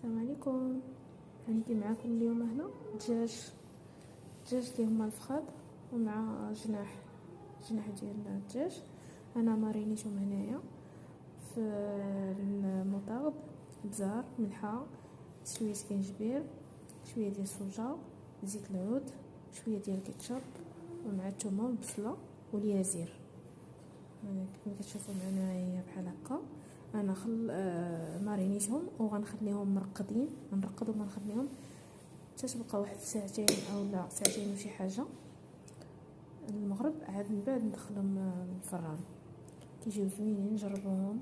السلام عليكم. عندي معاكم اليوم هنا دجاج اللي هما الفخاد ومع جناح ديال الدجاج. انا مارينيتهم هنايا في المطاب، بزار، ملحه، شويه كنجبير، شويه ديال الصوجا، زيت العود، شويه ديال الكيتشاب، ومع الثومه والبصله واليازير. كما كتشوفوا معنا هي بحال هكا. انا مارينيتهم وغنخليهم مرقدين، غنرقدهم ونخليهم حتى تبقى واحد ساعتين او لا ساعتين وشي حاجه المغرب. عاد من بعد ندخلهم الفران، كيجيو زوينين، جربوهم.